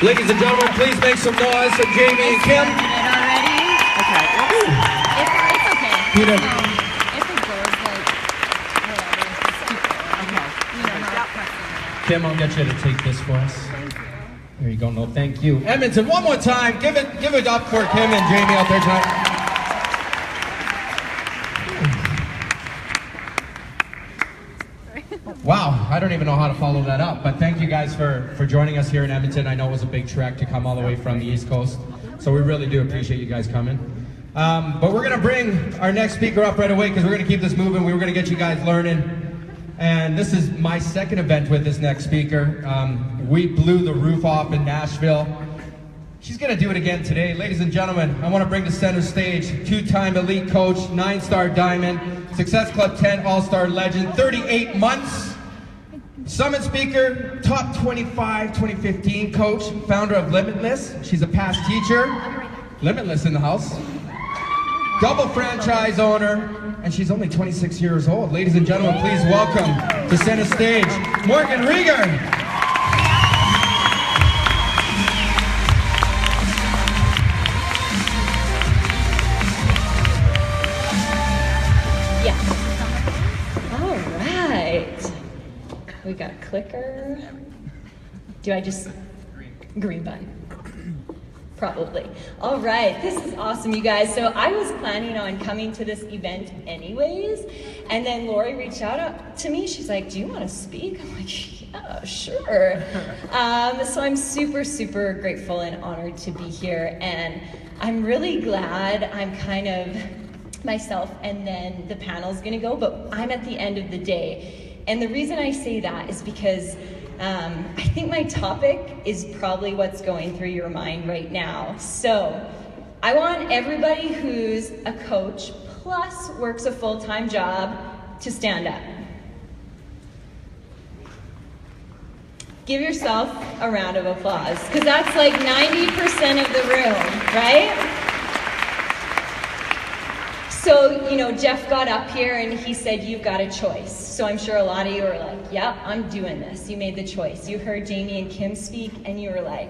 Ladies and gentlemen, please make some noise for Jamie and Kim. Okay. It's okay. Peter. If it goes like whatever, just keep going. Okay. Not pressing it. Kim, I'll get you to take this for us. Thank you. There you go. No, thank you. Edmonton, one more time. Give it up for Kim and Jamie out there tonight. Wow, I don't even know how to follow that up, but thank you guys for joining us here in Edmonton. I know it was a big trek to come all the way from the East Coast, so we really do appreciate you guys coming. But we're gonna bring our next speaker up right away because we're gonna keep this moving. We were gonna get you guys learning. And this is my second event with this next speaker. We blew the roof off in Nashville. She's gonna do it again today. Ladies and gentlemen, I wanna bring to center stage two-time elite coach, 9-star diamond, Success Club 10 All-Star legend, 38 months, summit speaker, top 25 2015 coach, founder of Limitless. She's a past teacher, Limitless in the house, double franchise owner, and she's only 26 years old. Ladies and gentlemen, please welcome to center stage, Morgan Rieger. We got a clicker. Do I just, green button? Probably. All right, this is awesome, you guys. So I was planning on coming to this event anyways, and then Lori reached out to me. She's like, do you want to speak? I'm like, yeah, sure. So I'm super, super grateful and honored to be here, and I'm really glad I'm kind of myself, and then the panel's gonna go, but I'm at the end of the day. And the reason I say that is because I think my topic is probably what's going through your mind right now. So I want everybody who's a coach plus works a full-time job to stand up. Give yourself a round of applause, because that's like 90% of the room, right? So, Jeff got up here and he said, you've got a choice. So I'm sure a lot of you are like, yeah, I'm doing this. You made the choice. You heard Jamie and Kim speak and you were like,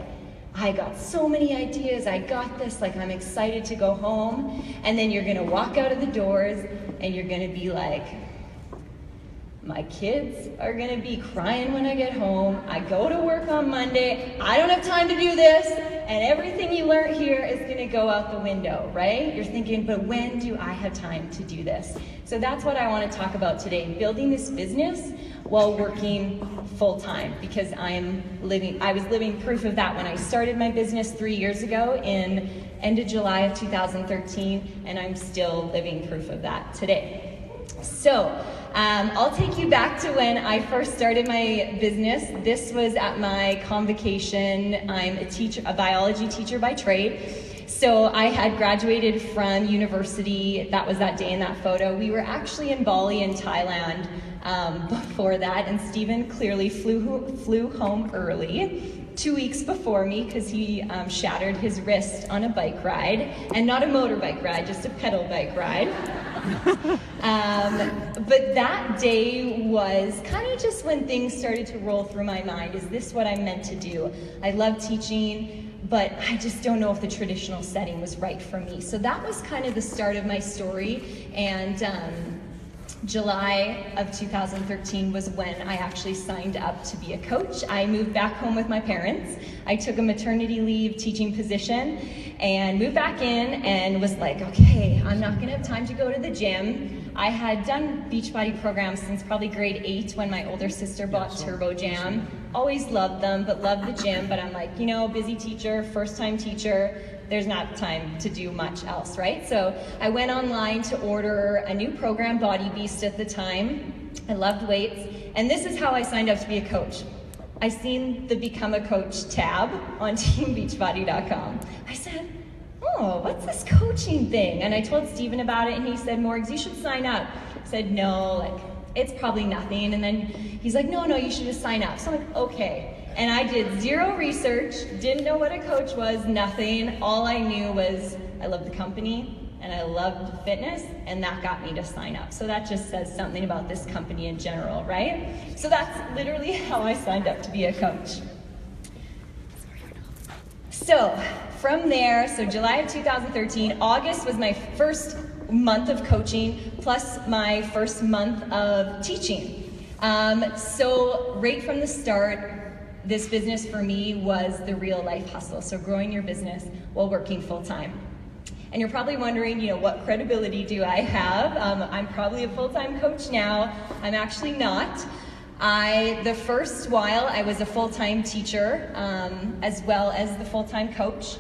I got so many ideas. I got this. Like, I'm excited to go home. And then you're going to walk out of the doors and you're going to be like, my kids are going to be crying when I get home. I go to work on Monday. I don't have time to do this. And everything you learned here is going to go out the window, right? You're thinking, but when do I have time to do this? So that's what I want to talk about today, building this business while working full-time, because I was living proof of that when I started my business 3 years ago in end of July of 2013, and I'm still living proof of that today. So I'll take you back to when I first started my business. This was at my convocation. I'm a biology teacher by trade. So I had graduated from university. That was that day in that photo. We were actually in Bali in Thailand before that, and Stephen clearly flew home early 2 weeks before me because he shattered his wrist on a bike ride, and not a motorbike ride, just a pedal bike ride. But that day was kind of just when things started to roll through my mind. Is this what I'm meant to do? I love teaching, but I just don't know if the traditional setting was right for me. So that was kind of the start of my story, and July of 2013 was when I actually signed up to be a coach. I moved back home with my parents. I took a maternity leave teaching position and moved back in and was like, okay, I'm not gonna have time to go to the gym. I had done Beachbody programs since probably grade 8 when my older sister bought Turbo Jam. Always loved them, but loved the gym. But I'm like, busy teacher, first time teacher, there's not time to do much else, right? So I went online to order a new program, Body Beast at the time. I loved weights. And this is how I signed up to be a coach. I seen the Become a Coach tab on teambeachbody.com. I said, oh, what's this coaching thing? And I told Stephen about it, and he said, Morgs, you should sign up. I said, no, it's probably nothing. And then he's like, no, you should just sign up. So I'm like, okay. And I did zero research, didn't know what a coach was, nothing. All I knew was I loved the company and I loved fitness, and that got me to sign up. So that just says something about this company in general, right? So that's literally how I signed up to be a coach. So from there, so July of 2013, August was my first month of coaching, plus my first month of teaching. So right from the start, this business for me was the real life hustle. So growing your business while working full time. And you're probably wondering, what credibility do I have? I'm probably a full-time coach now. I'm actually not. The first while I was a full-time teacher, as well as the full-time coach.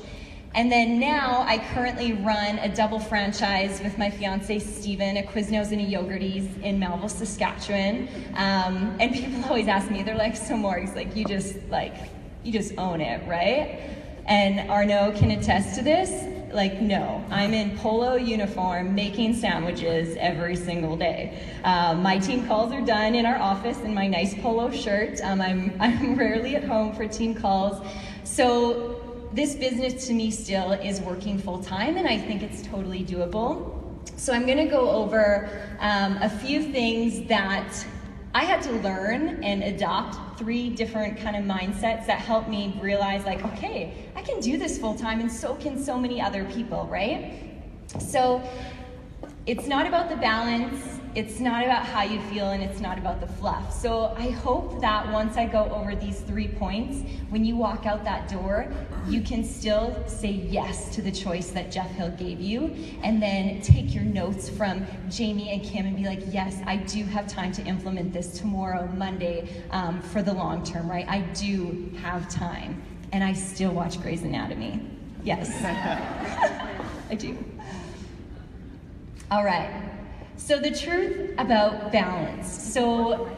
And then now I currently run a double franchise with my fiance Steven, a Quiznos and a Yogurties in Melville, Saskatchewan. And people always ask me, they're like, so Morg's, you just own it, right? And Arnaud can attest to this. No, I'm in polo uniform making sandwiches every single day. My team calls are done in our office in my nice polo shirt. I'm rarely at home for team calls. So this business to me still is working full time, and I think it's totally doable. So I'm gonna go over a few things that I had to learn and adopt, 3 different kind of mindsets that helped me realize okay, I can do this full time and so can so many other people, right? So it's not about the balance, it's not about how you feel, and it's not about the fluff. So I hope that once I go over these 3 points, when you walk out that door, you can still say yes to the choice that Jeff Hill gave you, and then take your notes from Jamie and Kim and be like, yes, I do have time to implement this tomorrow, Monday, for the long term, right? I do have time, and I still watch Grey's Anatomy. Yes, I do. All right, so the truth about balance. So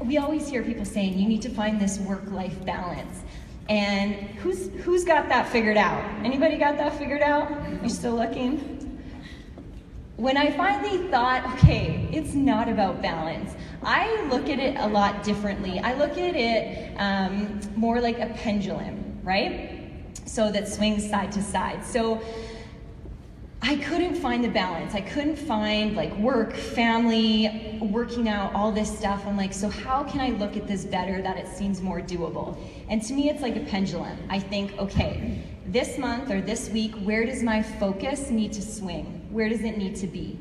we always hear people saying, you need to find this work-life balance. And who's got that figured out? Anybody got that figured out? You still looking? When I finally thought, okay, it's not about balance, I look at it a lot differently. I look at it more like a pendulum, right? So that swings side to side. So I couldn't find the balance. I couldn't find work, family, working out, all this stuff. I'm like, so how can I look at this better that it seems more doable? And to me, it's like a pendulum. I think, okay, this month or this week, where does my focus need to swing? Where does it need to be?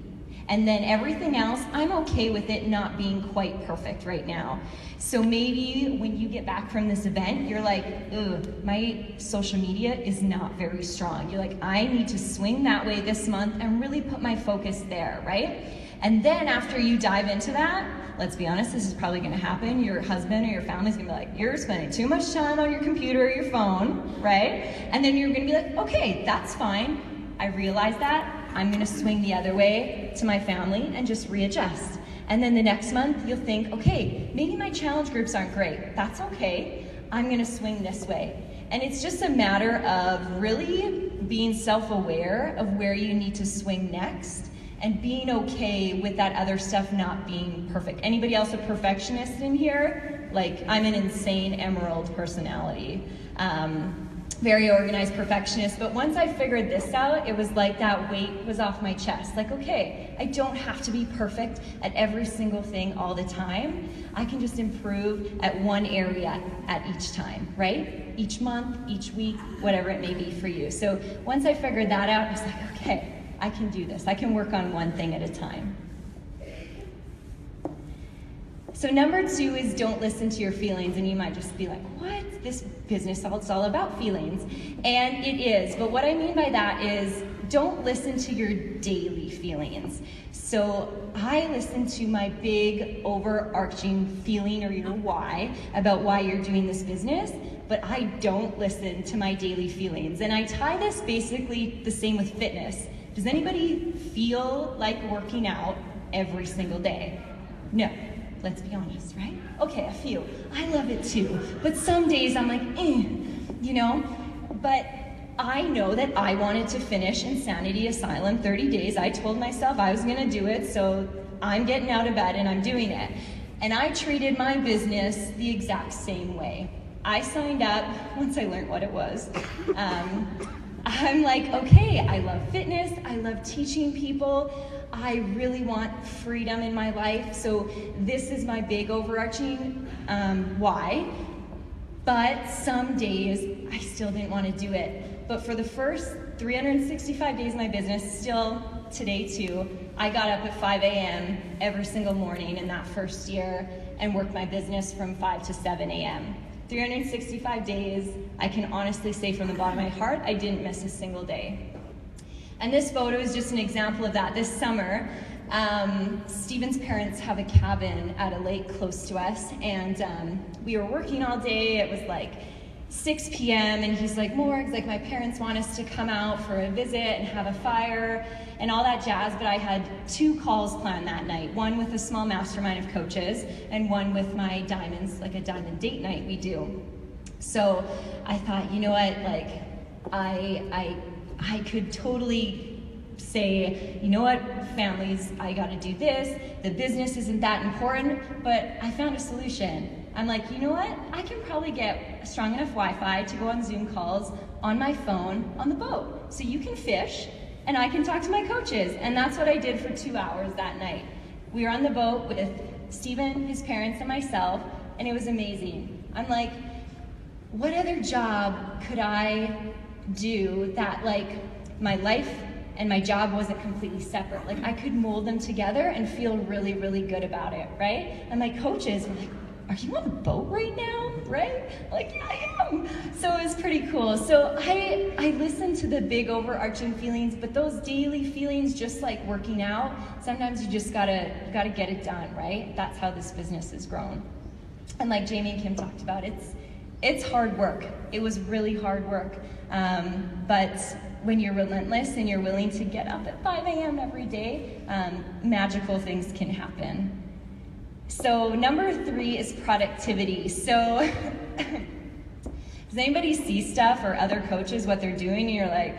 And then everything else, I'm okay with it not being quite perfect right now. So maybe when you get back from this event, you're like, ugh, my social media is not very strong. You're like, I need to swing that way this month and really put my focus there, right? And then after you dive into that, let's be honest, this is probably gonna happen. Your husband or your family's gonna be like, you're spending too much time on your computer or your phone, right? And then you're gonna be like, okay, that's fine. I realize that. I'm gonna swing the other way to my family and just readjust. And then the next month you'll think, okay, maybe my challenge groups aren't great. That's okay, I'm gonna swing this way. And it's just a matter of really being self-aware of where you need to swing next and being okay with that other stuff not being perfect. Anybody else a perfectionist in here? I'm an insane emerald personality. Very organized perfectionist, but once I figured this out, it was like that weight was off my chest. Okay, I don't have to be perfect at every single thing all the time. I can just improve at one area at each time, right? Each month, each week, whatever it may be for you. So once I figured that out, I was like, okay, I can do this. I can work on one thing at a time. So number 2 is don't listen to your feelings, and you might just be like, what? This business, it's all about feelings. And it is, but what I mean by that is don't listen to your daily feelings. So I listen to my big overarching feeling or your why about why you're doing this business, but I don't listen to my daily feelings. And I tie this basically the same with fitness. Does anybody feel like working out every single day? No. Let's be honest, right? Okay, a few. I love it too. But some days I'm like, But I know that I wanted to finish Insanity Asylum 30 days. I told myself I was gonna do it, so I'm getting out of bed and I'm doing it. And I treated my business the exact same way. I signed up once I learned what it was. I'm like, okay, I love fitness, I love teaching people, I really want freedom in my life, so this is my big overarching why. But some days I still didn't want to do it. But for the first 365 days of my business, still today too, I got up at 5 a.m. every single morning in that first year and worked my business from 5 to 7 a.m. 365 days, I can honestly say from the bottom of my heart, I didn't miss a single day. And this photo is just an example of that. This summer, Stephen's parents have a cabin at a lake close to us, and we were working all day. It was like 6 p.m. and he's like, Morgs, like my parents want us to come out for a visit and have a fire and all that jazz, but I had 2 calls planned that night, one with a small mastermind of coaches and one with my diamonds, like a diamond date night we do. So I thought, you know what, like I could totally say, you know what, families, I gotta do this, the business isn't that important, but I found a solution. I'm like, you know what, I can probably get strong enough Wi-Fi to go on Zoom calls on my phone on the boat. So you can fish and I can talk to my coaches. And that's what I did for 2 hours that night. We were on the boat with Stephen, his parents, and myself, and it was amazing. I'm like, what other job could I do that like my life and my job wasn't completely separate? Like I could mold them together and feel really, really good about it, right? And my coaches were like, are you on the boat right now, right? Like, yeah, I am. So it was pretty cool. So I listen to the big overarching feelings, but those daily feelings, just like working out, sometimes you just gotta get it done, right? That's how this business has grown. And like Jamie and Kim talked about, it's hard work. It was really hard work. But when you're relentless and you're willing to get up at 5 a.m. every day, magical things can happen. So number 3 is productivity. So does anybody see stuff or other coaches, what they're doing, and you're like,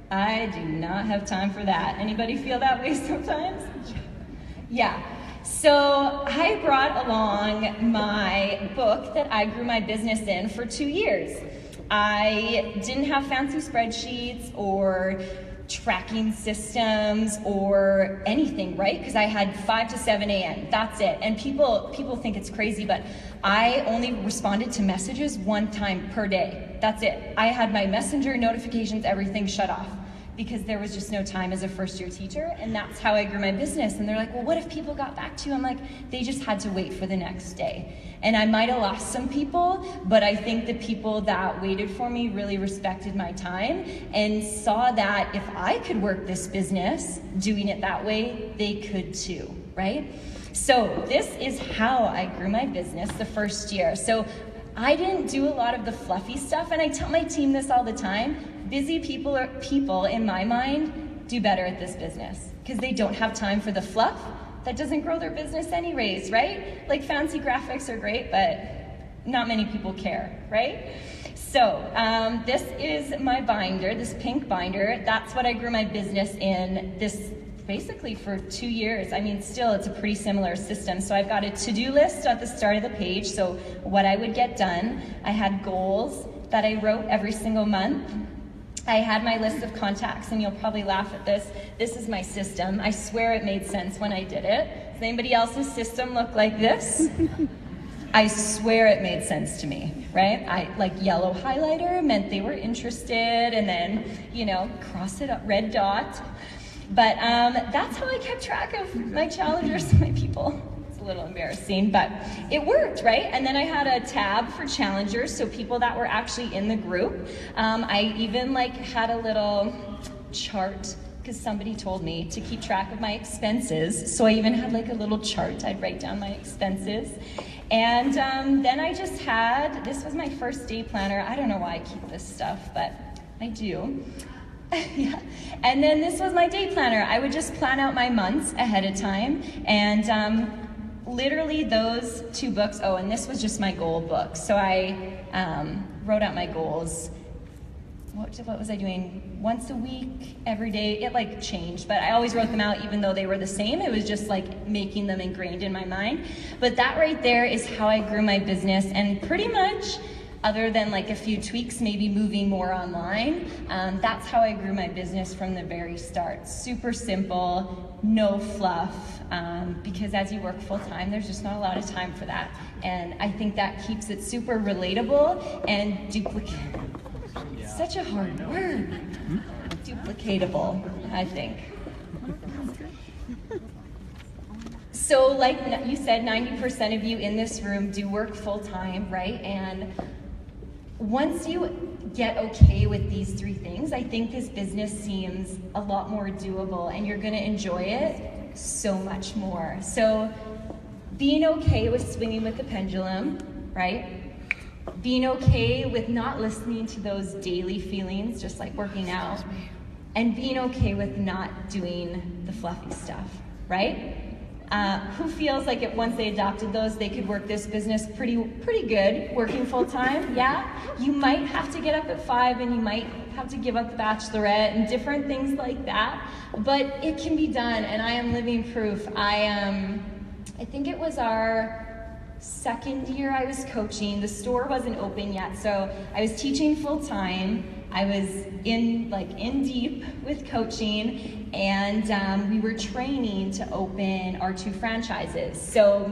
I do not have time for that. Anybody feel that way sometimes? Yeah. So I brought along my book that I grew my business in for 2 years. I didn't have fancy spreadsheets or tracking systems or anything, right? Because I had 5 to 7 a.m. That's it. And people think it's crazy, but I only responded to messages 1 time per day. That's it. I had my messenger notifications, everything shut off because there was just no time as a first-year teacher, and that's how I grew my business. And they're like, well, what if people got back to you? I'm like, they just had to wait for the next day. And I might have lost some people, but I think the people that waited for me really respected my time and saw that if I could work this business doing it that way, they could too, right? So this is how I grew my business the first year. So I didn't do a lot of the fluffy stuff, and I tell my team this all the time. Busy people in my mind do better at this business because they don't have time for the fluff. That doesn't grow their business anyways, right? Like fancy graphics are great, but not many people care, right? So this is my binder, this pink binder. That's what I grew my business in this basically for 2 years. I mean, still it's a pretty similar system. So I've got a to-do list at the start of the page. So what I would get done. I had goals that I wrote every single month. I had my list of contacts, and you'll probably laugh at this. This is my system. I swear it made sense when I did it. Does anybody else's system look like this? I swear it made sense to me, right? I like yellow highlighter meant they were interested, and then, you know, cross it up, red dot. But that's how I kept track of my challengers, my people. A little embarrassing, but it worked, right? And then I had a tab for challengers, so people that were actually in the group. I even like had a little chart because somebody told me to keep track of my expenses. So I even had like a little chart. I'd write down my expenses. And then I just had, this was my first day planner. I don't know why I keep this stuff, but I do. Yeah. And then this was my day planner. I would just plan out my months ahead of time, and literally those 2 books, oh, and this was just my goal book. So I wrote out my goals. What was I doing? Once a week, every day. It like changed, but I always wrote them out even though they were the same. It was just like making them ingrained in my mind. But that right there is how I grew my business, and pretty much, other than like a few tweaks, maybe moving more online, that's how I grew my business from the very start. Super simple, no fluff, because as you work full time, there's just not a lot of time for that. And I think that keeps it super relatable and Such a hard word. Duplicatable, I think. So like you said, 90% of you in this room do work full time, right? And once you get okay with these three things, I think this business seems a lot more doable and you're gonna enjoy it so much more. So being okay with swinging with the pendulum, right? Being okay with not listening to those daily feelings, just like working out, and being okay with not doing the fluffy stuff, right? Who feels like if once they adopted those, they could work this business pretty good, working full time? Yeah? You might have to get up at 5 and you might have to give up the bachelorette and different things like that, but it can be done, and I am living proof. I think it was our second year I was coaching. The store wasn't open yet, so I was teaching full time. I was in deep with coaching, and we were training to open our 2 franchises. So,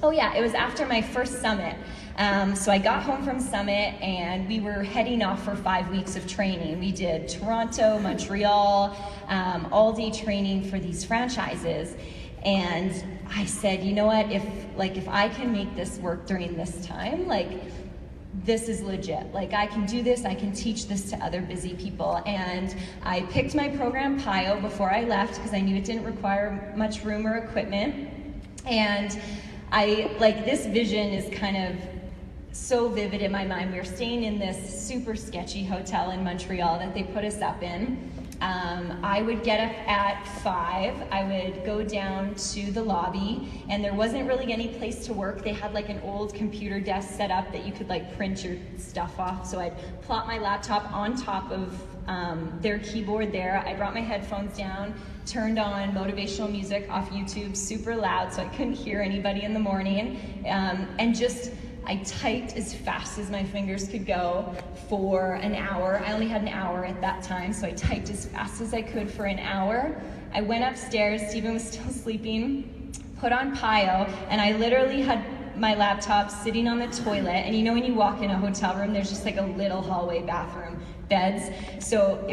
oh yeah, it was after my first summit. So I got home from summit and we were heading off for 5 weeks of training. We did Toronto, Montreal, all-day training for these franchises. And I said, you know what, if I can make this work during this time, this is legit. I can do this, I can teach this to other busy people. And I picked my program PIO before I left because I knew it didn't require much room or equipment. And this vision is kind of so vivid in my mind. We were staying in this super sketchy hotel in Montreal that they put us up in. I would get up at 5, I would go down to the lobby, and there wasn't really any place to work. They had an old computer desk set up that you could print your stuff off. So I'd plop my laptop on top of their keyboard there. I brought my headphones down, turned on motivational music off YouTube super loud so I couldn't hear anybody in the morning, and just I typed as fast as my fingers could go for an hour. I only had an hour at that time, so I typed as fast as I could for an hour. I went upstairs, Stephen was still sleeping, put on PIO, and I literally had my laptop sitting on the toilet. And you know when you walk in a hotel room, there's just a little hallway bathroom, beds. So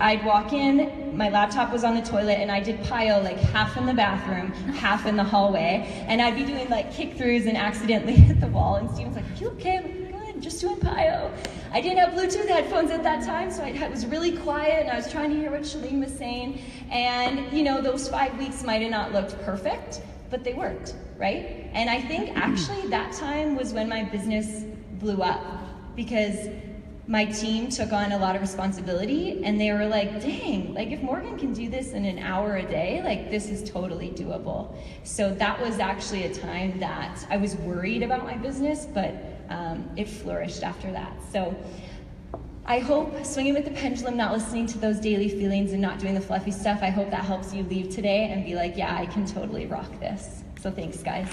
I'd walk in, my laptop was on the toilet, and I did PIO half in the bathroom, half in the hallway. And I'd be doing kick-throughs and accidentally hit the wall. And Steven's like, you okay? I'm like, good, just doing PIO. I didn't have Bluetooth headphones at that time, so I was really quiet, and I was trying to hear what Shalene was saying. And those 5 weeks might have not looked perfect, but they worked, right? And I think actually that time was when my business blew up, because my team took on a lot of responsibility, and they were like, dang, if Morgan can do this in an hour a day, this is totally doable. So that was actually a time that I was worried about my business, but it flourished after that. So I hope swinging with the pendulum, not listening to those daily feelings and not doing the fluffy stuff, I hope that helps you leave today and be like, yeah, I can totally rock this. So thanks, guys.